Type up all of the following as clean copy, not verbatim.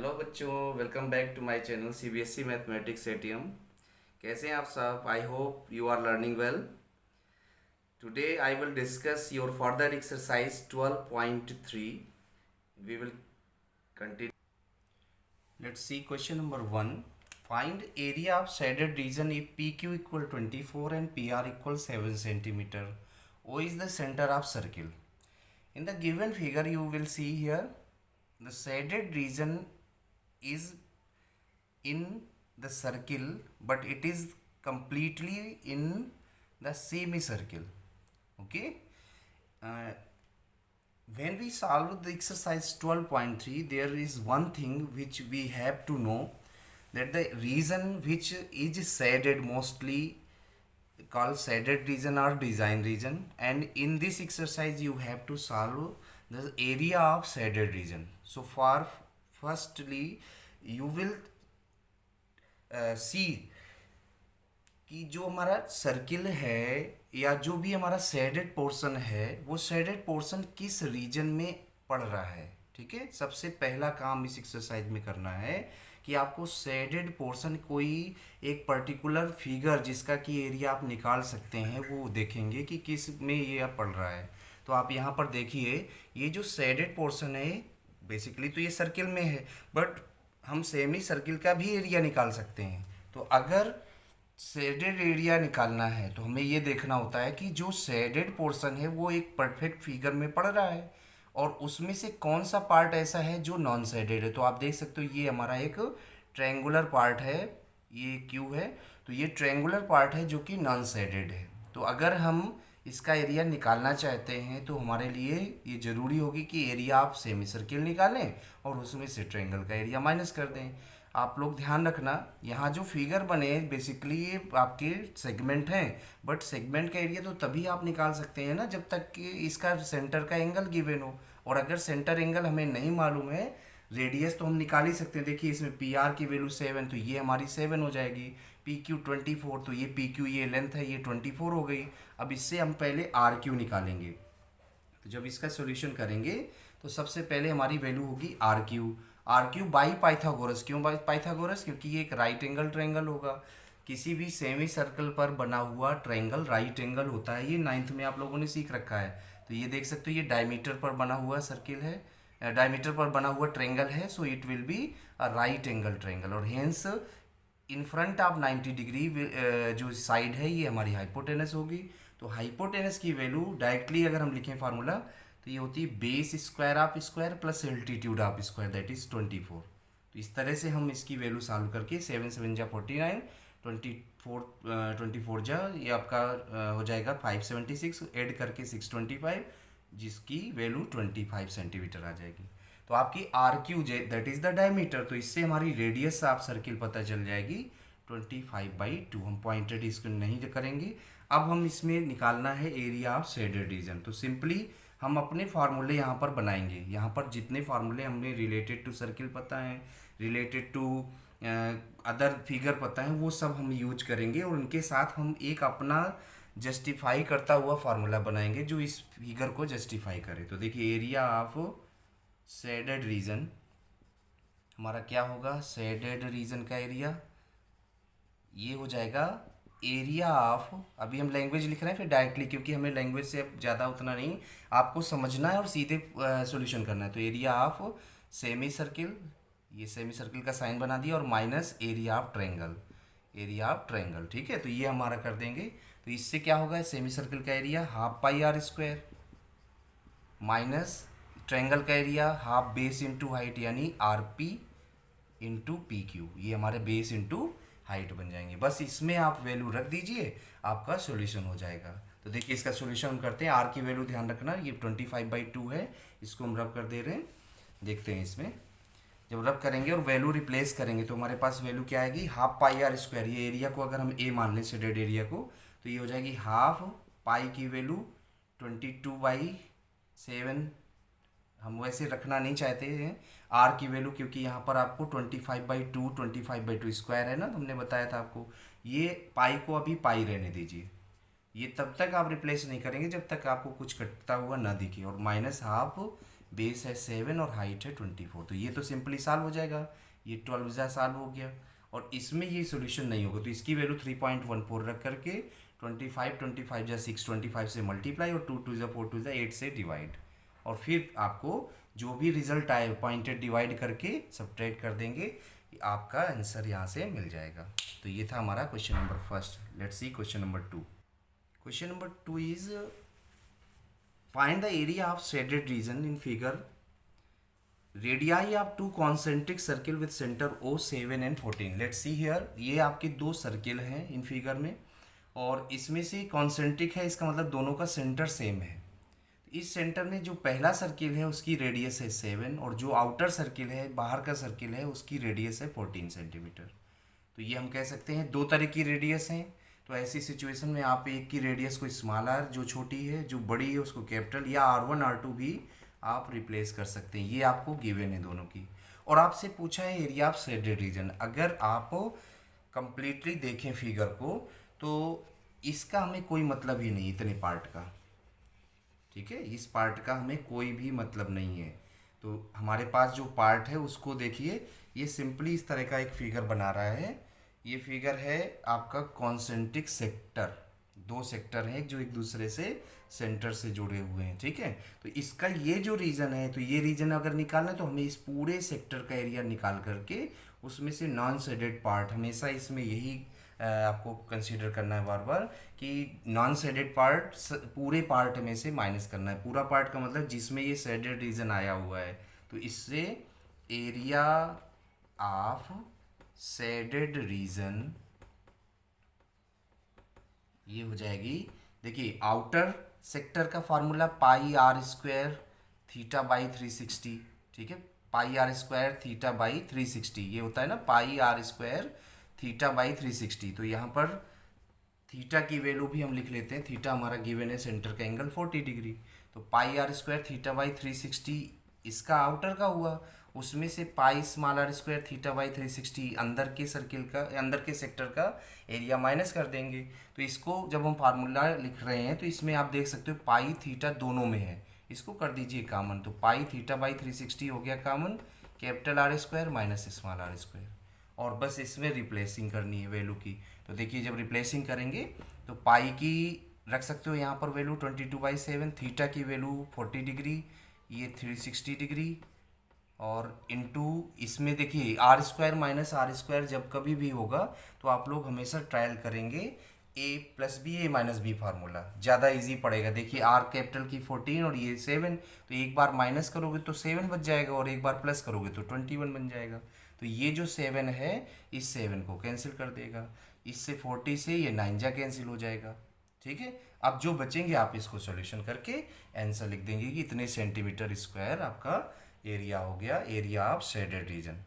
Hello बच्चों, welcome back to my channel CBSE mathematics ATM. कैसे हैं आप सब? I hope you are learning well. Today I will discuss your further exercise 12.3। We will continue. Let's see question number 1। Find area of shaded region if P Q equal 24 and P R equal 7 centimetre. O is the centre of circle. In the given figure, you will see here the shaded region is in the circle, but it is completely in the semicircle. Okay. Uh, when we solve the exercise 12.3, there is one thing which we have to know, that the region which is shaded, mostly called shaded region or design region, and in this exercise you have to solve the area of shaded region. So for firstly you will सी कि जो हमारा circle है या जो भी हमारा shaded portion है, वो शेडेड पोर्शन किस रीजन में पड़ रहा है। ठीक है, सबसे पहला काम इस एक्सरसाइज में करना है कि आपको शेडेड पोर्शन कोई एक पर्टिकुलर फिगर जिसका कि एरिया आप निकाल सकते हैं वो देखेंगे कि किस में ये पड़ रहा है। तो आप यहाँ पर देखिए, ये जो शेडेड पोर्शन है बेसिकली तो ये सर्किल में है, बट हम सेमी सर्किल का भी एरिया निकाल सकते हैं। तो अगर शेडेड एरिया निकालना है तो हमें ये देखना होता है कि जो शेडेड पोर्शन है वो एक परफेक्ट फिगर में पड़ रहा है और उसमें से कौन सा पार्ट ऐसा है जो नॉन शेडेड है। तो आप देख सकते हो ये हमारा एक ट्रायंगुलर पार्ट है, ये क्यू है, तो ये ट्रायंगुलर पार्ट है जो कि नॉन शेडेड है। तो अगर हम इसका एरिया निकालना चाहते हैं तो हमारे लिए ये ज़रूरी होगी कि एरिया आप सेमी सर्किल निकालें और उसमें से ट्रायंगल का एरिया माइनस कर दें। आप लोग ध्यान रखना, यहाँ जो फिगर बने बेसिकली ये आपके सेगमेंट हैं, बट सेगमेंट का एरिया तो तभी आप निकाल सकते हैं ना जब तक कि इसका सेंटर का एंगल गिवन हो। और अगर सेंटर एंगल हमें नहीं मालूम है, रेडियस तो हम निकाल ही सकते हैं। देखिए इसमें पी आर की वैल्यू 7, तो ये हमारी 7 हो जाएगी। पी क्यू 24, तो ये पी क्यू ये लेंथ है, ये 24 हो गई। अब इससे हम पहले आर क्यू निकालेंगे। तो जब इसका सॉल्यूशन करेंगे तो सबसे पहले हमारी वैल्यू होगी R Q. R Q by Pythagoras. क्यों बाई पाइथागोरस? क्योंकि ये एक राइट एंगल ट्रायंगल होगा। किसी भी सेमी सर्कल पर बना हुआ ट्रायंगल राइट एंगल होता है, ये 9th में आप लोगों ने सीख रखा है। तो ये देख सकते हो ये डायमीटर पर बना हुआ सर्किल है, डायमीटर पर बना हुआ ट्रायंगल है, so it will be a right angle triangle. और hence in front of 90 degree जो साइड है ये हमारी हाइपोटेनस होगी। तो हाइपोटेनस की वैल्यू डायरेक्टली अगर हम लिखें फार्मूला तो ये होती है base square of square plus altitude of square, that is 24। तो इस तरह से हम इसकी वैल्यू सॉल्व करके 7 7 जा 49, 24 जा ये आपका हो जाएगा 576, ऐड करके 625, जिसकी वैल्यू 25 सेंटीमीटर आ जाएगी। तो आपकी R Q that is the diameter, तो इससे हमारी रेडियस ऑफ सर्किल पता चल जाएगी 25/2। हम पॉइंटेड इसको नहीं करेंगे। अब हम इसमें निकालना है एरिया ऑफ शेडेड रीजन। तो सिंपली हम अपने फार्मूले यहाँ पर बनाएंगे। यहाँ पर जितने फार्मूले हमें रिलेटेड टू सर्किल पता है, रिलेटेड टू अदर फिगर पता है, वो सब हम यूज करेंगे और उनके साथ हम एक अपना जस्टिफाई करता हुआ फार्मूला बनाएंगे जो इस फिगर को जस्टिफाई करे। तो देखिए एरिया ऑफ शेडेड रीजन हमारा क्या होगा, शेडेड रीजन का एरिया ये हो जाएगा एरिया ऑफ, अभी हम लैंग्वेज लिख रहे हैं फिर डायरेक्टली, क्योंकि हमें लैंग्वेज से अब ज़्यादा उतना नहीं, आपको समझना है और सीधे सॉल्यूशन करना है। तो एरिया ऑफ सेमी सर्किल, ये सेमी सर्किल का साइन बना दिया, और minus area of triangle, area of triangle. ठीक है, तो ये हमारा कर देंगे। तो इससे क्या होगा, सेमी सर्किल का area half pi R square minus triangle का area half base into height, यानी R P into P Q, ये हमारे बेस इंटू हाइट बन जाएंगे। बस इसमें आप वैल्यू रख दीजिए, आपका सॉल्यूशन हो जाएगा। तो देखिए इसका सॉल्यूशन हम करते हैं। आर की वैल्यू ध्यान रखना, ये 25/2 है, इसको हम रब कर दे रहे हैं। देखते हैं इसमें जब रब करेंगे और वैल्यू रिप्लेस करेंगे तो हमारे पास वैल्यू क्या आएगी, हाफ पाई आर स्क्वायर। ये एरिया को अगर हम ए मान लें, शेडेड एरिया को, तो ये हो जाएगी हाफ पाई की वैल्यू 22/7। हम वैसे रखना नहीं चाहते हैं आर की वैल्यू, क्योंकि यहाँ पर आपको 25/2 स्क्वायर है ना, तो हमने बताया था आपको। ये पाई को अभी पाई रहने दीजिए, ये तब तक आप रिप्लेस नहीं करेंगे जब तक आपको कुछ कटता हुआ ना दिखे। और माइनस हाफ बेस है 7 और हाइट है 24। तो ये तो सिंपली सॉल्व हो जाएगा, ये 12 जा सॉल्व हो गया। और इसमें ये सोल्यूशन नहीं होगा तो इसकी वैल्यू 3.14 रख करके 25 जा 6, 25 से मल्टीप्लाई और 2 जा 4 जा 8 से डिवाइड, और फिर आपको जो भी रिजल्ट आए पॉइंटेड डिवाइड करके सब्ट्रैक्ट कर देंगे, आपका आंसर यहाँ से मिल जाएगा। तो ये था हमारा question number first. Let's see question number 2। Question number 2 is find the area of shaded reason in figure radii of to concentric circle with centre O 7 and 14। Let's see here, ये आपके दो सर्किल हैं in figure में, और इसमें से concentric है, इसका मतलब दोनों का सेंटर सेम है। इस सेंटर में जो पहला सर्किल है उसकी रेडियस है 7, और जो आउटर सर्किल है, बाहर का सर्किल है, उसकी रेडियस है 14 सेंटीमीटर। तो ये हम कह सकते हैं दो तरह की रेडियस हैं। तो ऐसी सिचुएशन में आप एक की रेडियस को स्मॉल आर जो छोटी है, जो बड़ी है उसको कैपिटल, या R1 R2 भी आप रिप्लेस कर सकते हैं। ये आपको गिवन है दोनों की। और आपसे पूछा है एरिया ऑफ शेडेड रीजन। अगर आप कंप्लीटली देखें फिगर को तो इसका हमें कोई मतलब ही नहीं, इतने पार्ट का, ठीक है, इस पार्ट का हमें कोई भी मतलब नहीं है। तो हमारे पास जो पार्ट है उसको देखिए, ये सिंपली इस तरह का एक फिगर बना रहा है। ये फिगर है आपका कॉन्सेंट्रिक सेक्टर, दो सेक्टर हैं जो एक दूसरे से सेंटर से जुड़े हुए हैं, ठीक है। तो इसका ये जो रीजन है, तो ये रीजन अगर निकालना है तो हमें इस पूरे सेक्टर का एरिया निकाल करके उसमें से नॉन शेडेड पार्ट, हमेशा इसमें यही आपको कंसीडर करना है बार बार कि नॉन शेडेड पार्ट पूरे पार्ट में से माइनस करना है। पूरा पार्ट का मतलब जिसमें ये शेडेड रीजन आया हुआ है, तो इससे एरिया ऑफ शेडेड रीजन ये हो जाएगी। देखिए आउटर सेक्टर का formula pi R square theta by 360, ठीक है, pi R square theta by 360 ये होता है ना, pi R square theta by 360। तो यहाँ पर थीटा की वैल्यू भी हम लिख लेते हैं, थीटा हमारा गिवन है, सेंटर का एंगल 40 डिग्री। तो pi R square theta by 360 इसका आउटर का हुआ, उसमें से pi small R square theta by 360 अंदर के सर्किल का, अंदर के सेक्टर का एरिया माइनस कर देंगे। तो इसको जब हम फार्मूला लिख रहे हैं तो इसमें आप देख सकते हो पाई थीटा दोनों में है, इसको कर दीजिए कॉमन। तो पाई थीटा बाई 360 हो गया common, capital R square minus small R square, और बस इसमें रिप्लेसिंग करनी है वैल्यू की। तो देखिए जब रिप्लेसिंग करेंगे तो पाई की रख सकते हो यहाँ पर वैल्यू 22/7, थीटा की वैल्यू 40 डिग्री, ये 360 डिग्री, और इनटू इसमें देखिए R square minus R square जब कभी भी होगा तो आप लोग हमेशा ट्रायल करेंगे ए प्लस बी ए माइनस बी फार्मूला, ज़्यादा इजी पड़ेगा। देखिए आर कैपिटल की 14 और ये 7, तो एक बार माइनस करोगे तो 7 बच जाएगा, और एक बार प्लस करोगे तो 21 बन जाएगा। तो ये जो 7 है इस 7 को कैंसिल कर देगा, इससे 40 से ये 9 जा कैंसिल हो जाएगा, ठीक है। अब जो बचेंगे आप इसको सॉल्यूशन करके आंसर लिख देंगे कि इतने सेंटीमीटर स्क्वायर आपका एरिया हो गया, एरिया ऑफ शेडेड रीजन।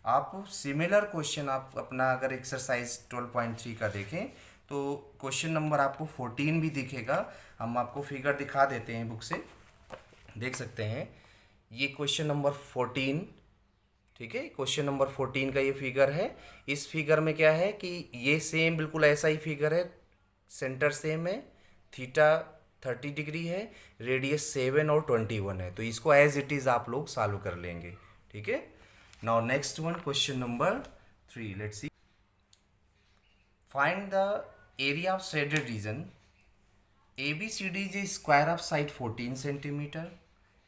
आप सिमिलर क्वेश्चन आप अपना अगर एक्सरसाइज 12.3 का देखें तो क्वेश्चन नंबर आपको 14 भी दिखेगा। हम आपको फिगर दिखा देते हैं बुक से, देख सकते हैं ये क्वेश्चन नंबर 14, ठीक है, क्वेश्चन नंबर 14 का ये फिगर है। इस फिगर में क्या है कि ये सेम बिल्कुल ऐसा ही फिगर है, सेंटर सेम है, थीटा 30 डिग्री है, रेडियस 7 और 21 है। तो इसको एज इट इज़ आप लोग सॉल्व कर लेंगे, ठीक है। Now next one question number 3, let's see. Find the area of shaded region ABCD is a square of side 14 centimetre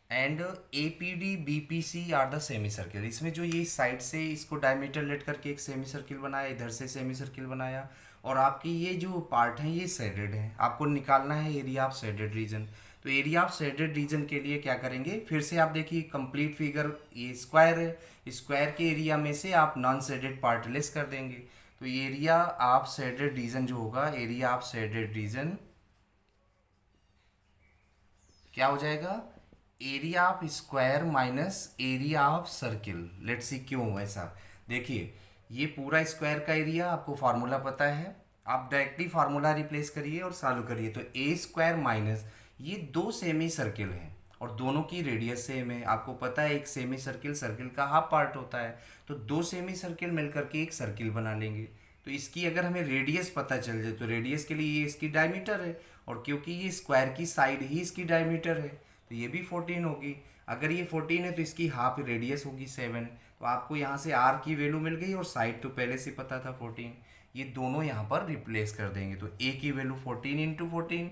and APD BPC are the semicircle. इसमें जो ये side से इसको डायमीटर लेट करके एक सेमी सर्किल बनाया, इधर से सेमी सर्किल बनाया, और आपकी ये जो पार्ट हैं ये शेडेड हैं। आपको निकालना है एरिया ऑफ शेडेड रीजन। तो एरिया ऑफ शेडेड रीजन के लिए क्या करेंगे, फिर से आप देखिए कंप्लीट फिगर, ये स्क्वायर है, स्क्वायर के एरिया में से आप नॉन शेडेड पार्ट लेस कर देंगे। तो एरिया ऑफ शेडेड रीजन जो होगा, एरिया ऑफ शेडेड रीजन क्या हो जाएगा, area of square minus area of circle. Let's see क्यों ऐसा। देखिए ये पूरा स्क्वायर का एरिया आपको फार्मूला पता है, आप डायरेक्टली फार्मूला रिप्लेस करिए और सॉल्व करिए। तो ए स्क्वायर माइनस ये दो सेमी सर्किल हैं और दोनों की रेडियस सेम है। आपको पता है एक सेमी सर्किल सर्किल का हाफ पार्ट होता है, तो दो सेमी सर्किल मिलकर के एक सर्किल बना लेंगे। तो इसकी अगर हमें रेडियस पता चल जाए तो रेडियस के लिए ये इसकी डायमीटर है, और क्योंकि ये स्क्वायर की साइड ही इसकी डायमीटर है तो ये भी 14 होगी। अगर ये 14 है तो इसकी हाफ रेडियस होगी 7। तो आपको यहाँ से आर की वैल्यू मिल गई और साइड तो पहले से पता था 14। ये दोनों यहाँ पर रिप्लेस कर देंगे, तो ए की वैल्यू 14 × 14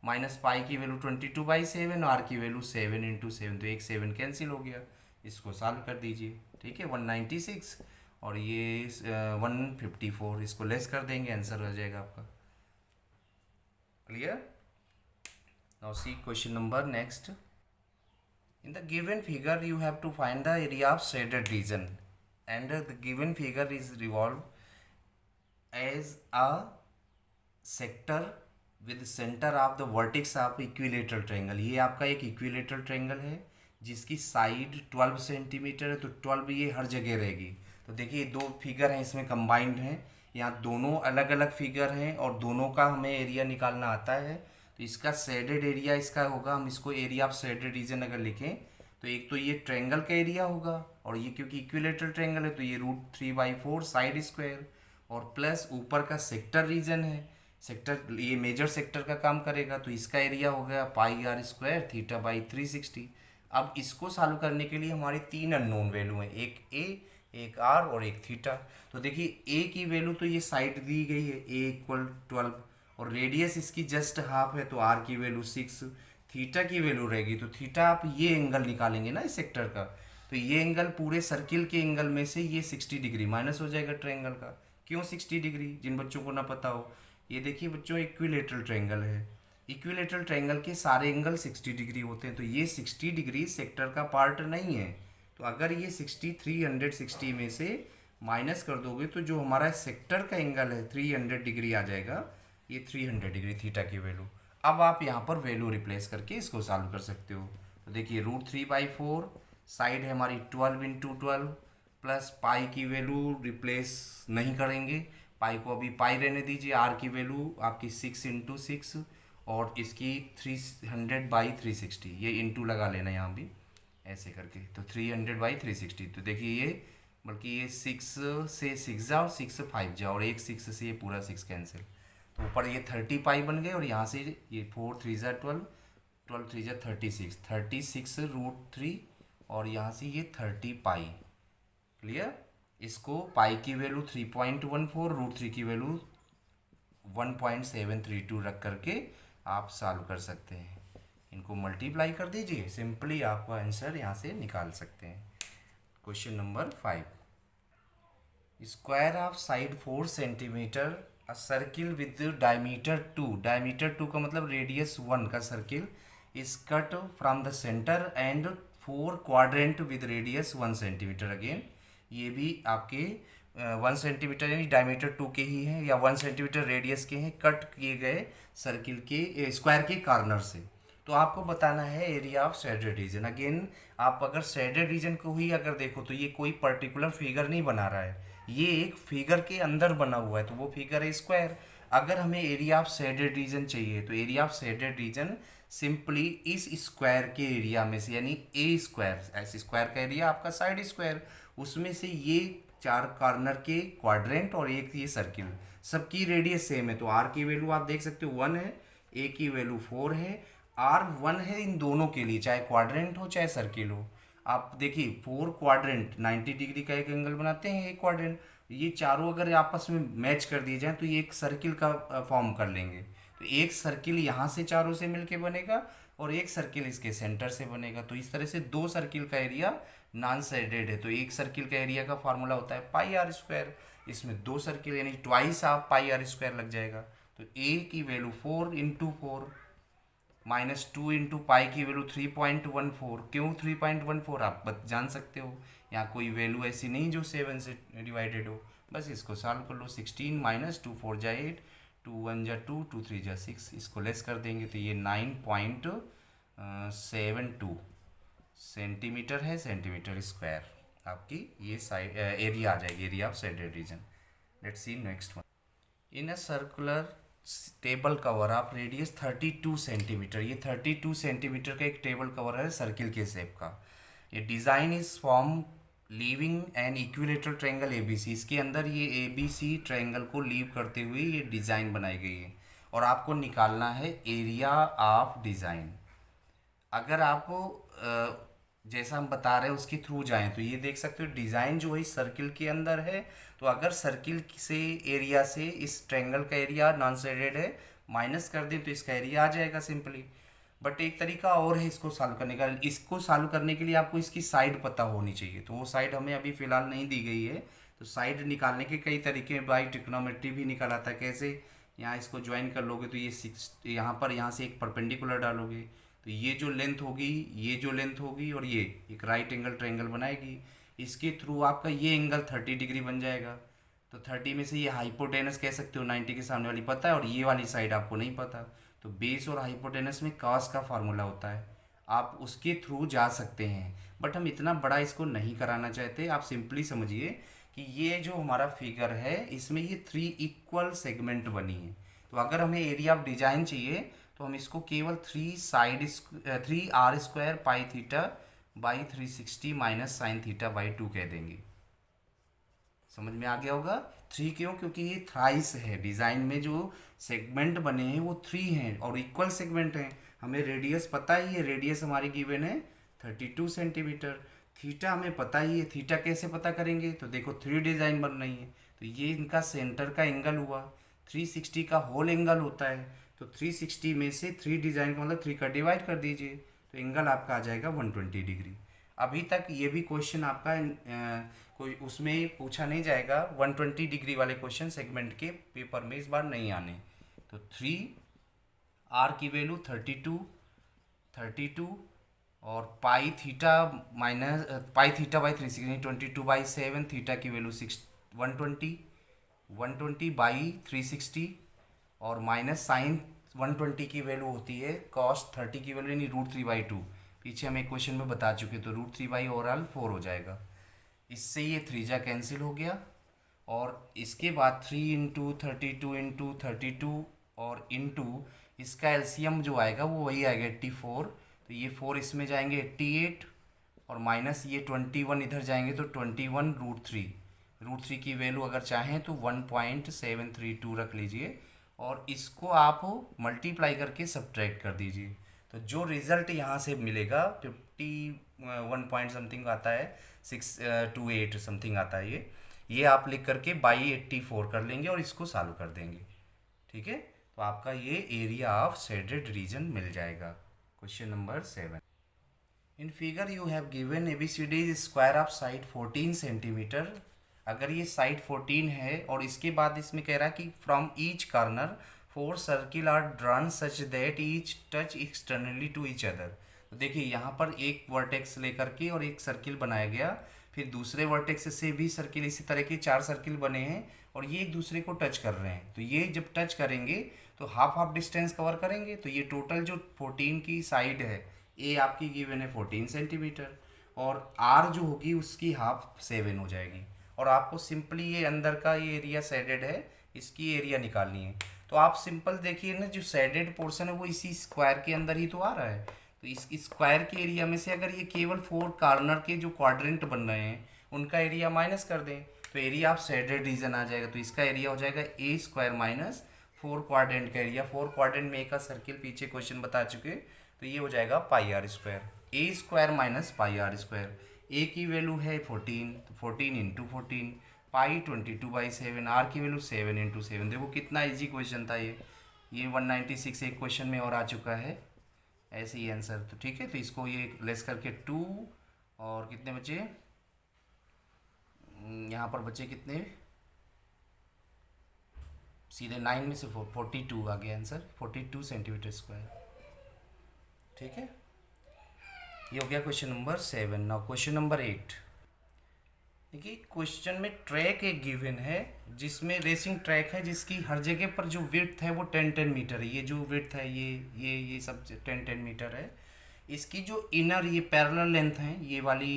माइनस पाई की वैल्यू 22/7, आर की वैल्यू 7 × 7, तो एक 7 कैंसिल हो गया। इसको सॉल्व कर दीजिए, ठीक है। 196 और ये 154, इसको लेस कर देंगे, आंसर हो जाएगा आपका। Clear? Now see question number next. In the given figure, you have to find the area of shaded region, and the given figure is revolved as a sector with center of the vertex of equilateral triangle। ये आपका एक equilateral triangle है जिसकी side 12 centimetre है, तो 12 ये हर जगह रहेगी। तो देखिए दो फिगर हैं इसमें कंबाइंड हैं, यहाँ दोनों अलग अलग फिगर हैं और दोनों का हमें एरिया निकालना आता है। तो इसका शेडेड एरिया इसका होगा, हम इसको एरिया ऑफ शेडेड रीजन अगर लिखें तो एक तो ये ट्रायंगल का एरिया होगा, और ये क्योंकि इक्विलेटरल ट्रायंगल है तो ये √3/4 साइड स्क्वायर, और प्लस ऊपर का सेक्टर रीजन है, सेक्टर ये मेजर सेक्टर का काम करेगा, तो इसका एरिया हो गया πr² θ/360। अब इसको सॉल्व करने के लिए हमारे तीन अननोन वैल्यू हैं, एक ए, एक आर और एक थीटा। तो देखिए ए की वैल्यू तो ये साइड दी गई है, a = 12, और रेडियस इसकी जस्ट हाफ है, तो आर की वैल्यू 6। थीटा की वैल्यू रहेगी, तो थीटा आप ये एंगल निकालेंगे ना इस सेक्टर का, तो ये एंगल पूरे सर्किल के एंगल में से ये 60 डिग्री माइनस हो जाएगा ट्रायंगल का। क्यों 60 डिग्री, जिन बच्चों को ना पता हो, ये देखिए बच्चों इक्विलेटरल ट्रायंगल है, इक्विलेटरल ट्रायंगल के सारे एंगल 60 डिग्री होते हैं, तो ये 60 डिग्री सेक्टर का पार्ट नहीं है। तो अगर ये 360 में से माइनस कर दोगे तो जो हमारा सेक्टर का एंगल है 300 डिग्री आ जाएगा, ये 300 डिग्री थीटा की वैल्यू। अब आप यहाँ पर वैल्यू रिप्लेस करके इसको सॉल्व कर सकते हो। तो देखिए √3/4 साइड है हमारी 12 × 12 प्लस पाई की वैल्यू रिप्लेस नहीं करेंगे, पाई को अभी पाई रहने दीजिए, आर की वैल्यू आपकी 6 × 6 और इसकी 300/360, ये इंटू लगा लेना यहाँ भी ऐसे करके, तो 300/360। तो देखिए ये बल्कि ये 6 से 6 जा और 6 5 जा, और एक 6 से ये पूरा 6 कैंसिल, तो ऊपर ये 30 पाई बन गए, और यहाँ से ये 4 × 3 = 12, 12 × 3 = 36, 36 √3 और यहाँ से ये 30 पाई। क्लियर? इसको पाई की वैल्यू 3.14, √3 की वैल्यू 1.732 रख करके आप सॉल्व कर सकते हैं। इनको मल्टीप्लाई कर दीजिए, सिंपली आपका आंसर यहाँ से निकाल सकते हैं। Question number 5, square of side 4 centimetre a circle with diameter 2, diameter 2 का मतलब रेडियस 1 का circle is cut from the centre and 4 quadrant with radius 1 centimetre. Again ये भी आपके 1 सेंटीमीटर यानी डायमीटर 2 के ही हैं, या 1 सेंटीमीटर रेडियस के हैं, कट किए गए सर्किल के स्क्वायर के कॉर्नर से। तो आपको बताना है area of shaded reason. Again आप अगर शेडेड रीजन को ही अगर देखो तो ये कोई पर्टिकुलर फिगर नहीं बना रहा है, ये एक फिगर के अंदर बना हुआ है, तो वो फिगर है स्क्वायर। अगर हमें एरिया ऑफ शेडेड रीजन चाहिए तो area of shaded reason simply इस स्क्वायर के एरिया में से, यानी ए स्क्वायर, ऐसे स्क्वायर का एरिया आपका साइड स्क्वायर, उसमें से ये 4 कॉर्नर के क्वाड्रेंट और एक ये सर्किल, सबकी रेडियस सेम है। तो आर की वैल्यू आप देख सकते हो 1 है, ए की वैल्यू 4 है, आर 1 है इन दोनों के लिए, चाहे क्वाड्रेंट हो चाहे सर्किल हो। आप देखिए 4 क्वाड्रेंट 90 डिग्री का एक एंगल बनाते हैं, एक क्वाड्रेंट, ये चारों अगर आपस में मैच कर दिए जाएँ तो ये एक सर्किल का फॉर्म कर लेंगे। तो एक सर्किल यहाँ से चारों से मिलके बनेगा और एक सर्किल इसके सेंटर से बनेगा। तो इस तरह से 2 सर्किल का एरिया नॉन शेडेड है, तो एक सर्किल का एरिया का फार्मूला होता है πr², इसमें 2 सर्किल यानी ट्वाइस आप πr² लग जाएगा। तो a की वैल्यू 4 × 4 माइनस 2 × पाई की वैल्यू 3.14। क्यों 3.14 आप जान सकते हो, यहाँ कोई वैल्यू ऐसी नहीं जो 7 से डिवाइडेड हो, बस इसको सॉल्व कर लो। 16 - 2 4 = 8, 2 1 = 2, 2 3 = 6, इसको लेस कर देंगे तो ये 9.72 सेंटीमीटर है, सेंटीमीटर स्क्वायर आपकी ये साइड एरिया आ जाएगी, area of shaded reason. Let's see next one. In a circular table cover आप रेडियस 32 सेंटीमीटर, ये 32 सेंटीमीटर का एक टेबल कवर है सर्किल के शेप का। ये design is form leaving an equilateral triangle ABC, इसके अंदर ये ABC ट्रायंगल को लीव करते हुए ये डिज़ाइन बनाई गई है, और आपको निकालना है एरिया ऑफ डिज़ाइन। अगर आप जैसा हम बता रहे हैं उसके थ्रू जाएं तो ये देख सकते हो डिज़ाइन जो है सर्किल के अंदर है। तो अगर सर्किल से एरिया से इस ट्रायंगल का एरिया नॉन शेडेड है माइनस कर दें तो इसका एरिया आ जाएगा सिंपली। बट एक तरीका और है इसको सॉल्व करने का। इसको सॉल्व करने के लिए आपको इसकी साइड पता होनी चाहिए, तो वो साइड हमें अभी फ़िलहाल नहीं दी गई है। तो साइड निकालने के कई तरीके हैं, बाई ट्रिग्नोमेट्री भी निकाला था। कैसे? यहाँ इसको ज्वाइन कर लोगे तो ये सिक्स, यहाँ पर यहाँ से एक परपेंडिकुलर डालोगे तो ये जो लेंथ होगी, ये जो लेंथ होगी और ये एक राइट एंगल ट्रायंगल बनाएगी। इसके थ्रू आपका ये एंगल 30 डिग्री बन जाएगा। तो 30 में से ये हाइपोटेनस कह सकते हो, 90 के सामने वाली पता है और ये वाली साइड आपको नहीं पता। तो बेस और हाइपोटेनस में कॉस का फार्मूला होता है, आप उसके थ्रू जा सकते हैं। बट हम इतना बड़ा इसको नहीं कराना चाहते। आप सिंपली समझिए कि ये जो हमारा फिगर है इसमें ये 3 इक्वल सेगमेंट बनी है। तो अगर हमें एरिया ऑफ डिजाइन चाहिए तो हम इसको केवल 3r² pi theta by 360 minus sine theta by 2 कह देंगे। समझ में आ गया होगा। 3 क्यों? क्योंकि ये थ्राइस है। डिज़ाइन में जो सेगमेंट बने हैं वो 3 हैं और इक्वल सेगमेंट हैं। हमें रेडियस पता ही है, रेडियस हमारी गिवन है 32 सेंटीमीटर। थीटा हमें पता ही है। थीटा कैसे पता करेंगे? तो देखो 3 डिज़ाइन बन रही है तो ये इनका सेंटर का एंगल हुआ। 360 का होल एंगल होता है तो 360 में से 3 डिज़ाइन का मतलब 3 का डिवाइड कर दीजिए तो एंगल आपका आ जाएगा 120 डिग्री। अभी तक ये भी क्वेश्चन आपका कोई उसमें पूछा नहीं जाएगा। 120 डिग्री वाले क्वेश्चन सेगमेंट के पेपर में इस बार नहीं आने। तो 3r की वैल्यू 32 और pi theta minus pi theta by 360 22/7 theta की वैल्यू 120 बाई 360 और माइनस साइन 120 की वैल्यू होती है कॉस 30 की वैल्यू यानी √3/2। पीछे हम एक क्वेश्चन में बता चुके, तो √3 ओवरऑल 4 हो जाएगा। इससे ये 3 जा कैंसिल हो गया और इसके बाद 3 इंटू 32 और इंटू इसका एलसीएम जो आएगा वो वही आएगा 84। तो ये 4 इसमें जाएंगे 88 और माइनस ये 21 इधर जाएंगे तो 21 √3 की वैल्यू अगर चाहें तो 1.732 रख लीजिए और इसको आप मल्टीप्लाई करके सब्ट्रैक्ट कर दीजिए। तो जो रिज़ल्ट यहाँ से मिलेगा 51 पॉइंट समथिंग आता है, 628 समथिंग आता है। ये आप लिख करके बाई 84 कर लेंगे और इसको सॉल्व कर देंगे। ठीक है, तो आपका ये एरिया ऑफ शेडेड रीजन मिल जाएगा। Question number 7। In figure you have given ABCD square of side 14 centimetre. अगर ये साइड 14 है और इसके बाद इसमें कह रहा है कि from each corner 4 circle are drawn such that each touch externally to each other. तो देखिए यहाँ पर एक वर्टेक्स लेकर के और एक सर्किल बनाया गया, फिर दूसरे वर्टेक्स से भी सर्किल, इसी तरह के 4 सर्किल बने हैं और ये एक दूसरे को टच कर रहे हैं। तो ये जब टच करेंगे तो हाफ हाफ डिस्टेंस कवर करेंगे। तो ये टोटल जो 14 की साइड है ए आपकी गिवन है 14 सेंटीमीटर और आर जो होगी उसकी हाफ 7 हो जाएगी। और आपको सिंपली ये अंदर का ये एरिया शेडेड है, इसकी एरिया निकालनी है। तो आप सिंपल देखिए ना, जो शेडेड पोर्शन है वो इसी स्क्वायर के अंदर ही तो आ रहा है। तो इस स्क्वायर के एरिया में से अगर ये केवल 4 कॉर्नर के जो क्वाड्रेंट बन रहे हैं उनका एरिया माइनस कर दें तो एरिया ऑफ शेडेड रीजन आ जाएगा। तो इसका एरिया हो जाएगा A² माइनस 4 क्वाड्रेंट का एरिया। 4 क्वाड्रेंट में एक का सर्किल पीछे क्वेश्चन बता चुके, तो ये हो जाएगा πr²। A² minus πr²। ए की वैल्यू है 14 तो 14 इंटू 14 पाई 22/7। आर की वैल्यू 7 इंटू 7। देखो कितना इजी क्वेश्चन था ये 196 एक क्वेश्चन में और आ चुका है ऐसे ही आंसर। तो ठीक है, तो इसको ये लेस करके 2 और कितने बचे यहाँ पर बचे कितने, सीधे 9 में से 42 आ गया आंसर, 42 सेंटीमीटर स्क्वायर। ठीक है, ये हो गया question number 7। Now question number 8। देखिए क्वेश्चन में ट्रैक एक गिवन है जिसमें रेसिंग ट्रैक है जिसकी हर जगह पर जो विड्थ है वो 10-10 मीटर है। ये जो विड्थ है ये सब 10-10 मीटर है। इसकी जो इनर ये पैरेलल लेंथ है, ये वाली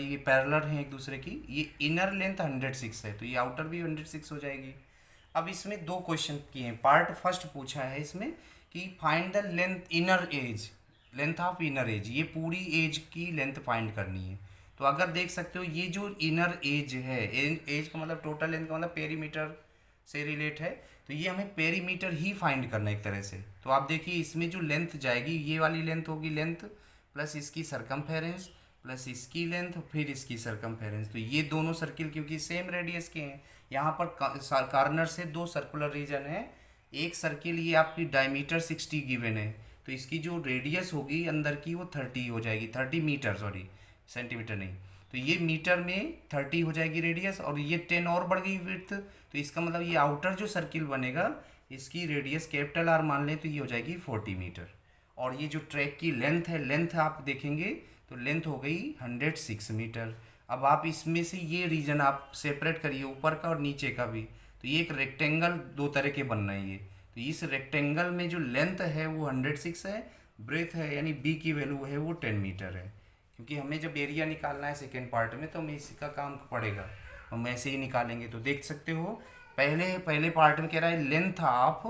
ये पैरेलल है एक दूसरे की, ये इनर लेंथ 106 है तो ये आउटर भी 106 हो जाएगी। अब इसमें 2 क्वेश्चन किए हैं। पार्ट फर्स्ट पूछा है इसमें कि find the length of inner as, ये पूरी एज की लेंथ फाइंड करनी है। तो अगर देख सकते हो ये जो इनर एज है, एज का मतलब टोटल लेंथ का मतलब पेरीमीटर से रिलेट है, तो ये हमें पेरीमीटर ही फाइंड करना है एक तरह से। तो आप देखिए इसमें जो लेंथ जाएगी ये वाली लेंथ होगी लेंथ प्लस इसकी सरकमफेरेंस प्लस इसकी लेंथ फिर इसकी सरकमफेरेंस। तो ये दोनों सर्किल क्योंकि सेम रेडियस के हैं, यहाँ पर कार्नर से दो सर्कुलर रीजन है। एक सर्किल ये आपकी डायमीटर 60 गिवन है, तो इसकी जो रेडियस होगी अंदर की वो 30 हो जाएगी, 30 मीटर, सॉरी सेंटीमीटर नहीं। तो ये मीटर में 30 हो जाएगी रेडियस, और ये 10 और बढ़ गई विड्थ। तो इसका मतलब ये आउटर जो सर्किल बनेगा इसकी रेडियस कैपिटल आर मान लें तो ये हो जाएगी 40 मीटर। और ये जो ट्रैक की लेंथ है, लेंथ आप देखेंगे तो लेंथ हो गई 106 मीटर। अब आप इसमें से ये रीजन आप सेपरेट करिए, ऊपर का और नीचे का भी। तो ये एक रेक्टेंगल दो तरह के बन रहे हैं ये। तो इस रेक्टेंगल में जो लेंथ है वो 106 है, ब्रेथ है यानी बी की वैल्यू है वो 10 मीटर है। क्योंकि हमें जब एरिया निकालना है सेकेंड पार्ट में तो हमें इसी का काम पड़ेगा, हम ऐसे ही निकालेंगे। तो देख सकते हो पहले पार्ट में कह रहा है लेंथ ऑफ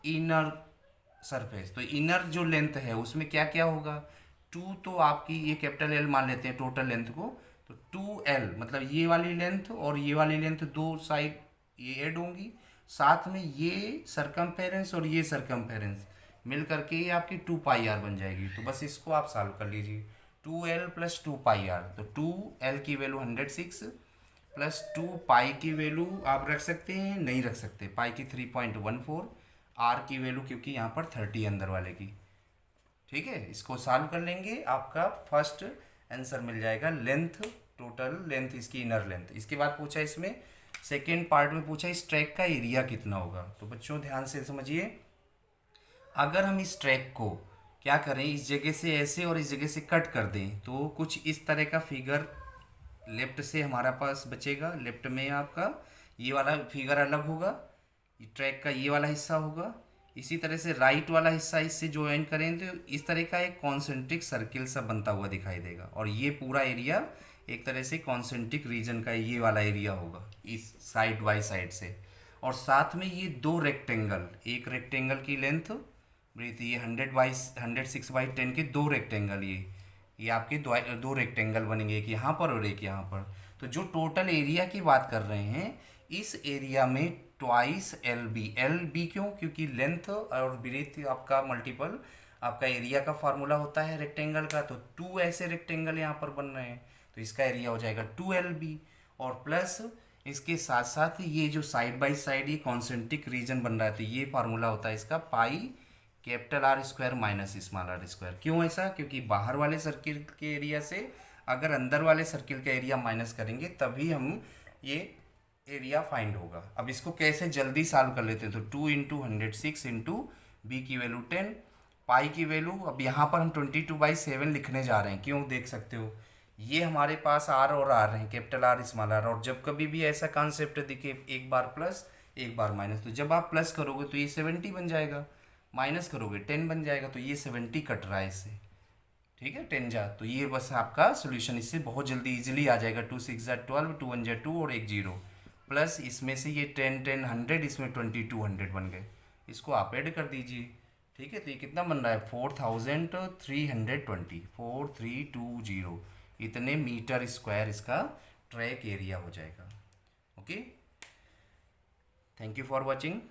इनर सरफेस। तो इनर जो लेंथ है उसमें क्या क्या होगा, 2 तो आपकी ये कैपिटल एल मान लेते हैं टोटल लेंथ को। तो 2L मतलब ये वाली लेंथ और ये वाली लेंथ दो साइड ये ऐड होंगी, साथ में ये सरकमफेरेंस और ये सरकमफेरेंस मिल करके ये आपकी 2πr बन जाएगी। तो बस इसको आप सॉल्व कर लीजिए, 2L प्लस 2πr। तो 2L की वैल्यू 106 प्लस 2 की वैल्यू आप रख सकते हैं, नहीं रख सकते, पाई की 3.14, आर की वैल्यू क्योंकि यहाँ पर 30 अंदर वाले की। ठीक है, इसको सॉल्व कर लेंगे, आपका फर्स्ट आंसर मिल जाएगा लेंथ, टोटल लेंथ इसकी इनर लेंथ। इसके बाद पूछा इसमें सेकेंड पार्ट में पूछा इस ट्रैक का एरिया कितना होगा। तो बच्चों ध्यान से समझिए, अगर हम इस ट्रैक को क्या करें, इस जगह से ऐसे और इस जगह से कट कर दें तो कुछ इस तरह का फिगर लेफ्ट से हमारा पास बचेगा। लेफ्ट में आपका ये वाला फिगर अलग होगा, ये ट्रैक का ये वाला हिस्सा होगा। इसी तरह से राइट वाला हिस्सा इससे ज्वाइन करें तो इस तरह का एक कॉन्सेंट्रिक सर्किल सा बनता हुआ दिखाई देगा। और ये पूरा एरिया एक तरह से कॉन्सेंट्रिक रीजन का ये वाला एरिया होगा इस साइड बाई साइड से। और साथ में ये दो रेक्टेंगल, एक रेक्टेंगल की लेंथ ब्रीथ ये 106/10 के दो रेक्टेंगल, ये आपके दो रेक्टेंगल बनेंगे, एक यहाँ पर और एक यहाँ पर। तो जो टोटल एरिया की बात कर रहे हैं, इस एरिया में ट्वाइस एल बी क्यों, क्योंकि लेंथ और ब्रीथ आपका मल्टीपल आपका एरिया का फार्मूला होता है रेक्टेंगल का। तो 2 ऐसे रेक्टेंगल यहाँ पर बन रहे हैं तो इसका एरिया हो जाएगा 2LB। और प्लस इसके साथ साथ ये जो साइड बाई साइड ये कॉन्सेंट्रिक रीजन बन रहा है तो ये फार्मूला होता है इसका pi capital R square minus small R square. क्यों ऐसा, क्योंकि बाहर वाले सर्किल के एरिया से अगर अंदर वाले सर्किल का एरिया माइनस करेंगे तभी हम ये एरिया फाइंड होगा। अब इसको कैसे जल्दी सॉल्व कर लेते हैं, तो 2 इंटू 106 इंटू बी की वैल्यू 10, पाई की वैल्यू अब यहाँ पर हम 22/7 लिखने जा रहे हैं। क्यों, देख सकते हो ये हमारे पास आर और आर हैं, कैपिटल आर स्मॉल आर। और जब कभी भी ऐसा कॉन्सेप्ट दिखे एक बार प्लस एक बार माइनस, तो जब आप प्लस करोगे तो ये 70 बन जाएगा, माइनस करोगे 10 बन जाएगा। तो ये 70 कट रहा है इससे, ठीक है 10 जा। तो ये बस आपका सोल्यूशन इससे बहुत जल्दी इजीली आ जाएगा। 2 6 जा 12, 2 1 जा 2 और एक 0 प्लस इसमें से ये 10 10 100, इसमें 2200 बन गए। इसको आप ऐड कर दीजिए, ठीक है। तो ये कितना बन रहा है 4320, 4320 इतने मीटर स्क्वायर इसका ट्रैक एरिया हो जाएगा। Okay, thank you for watching.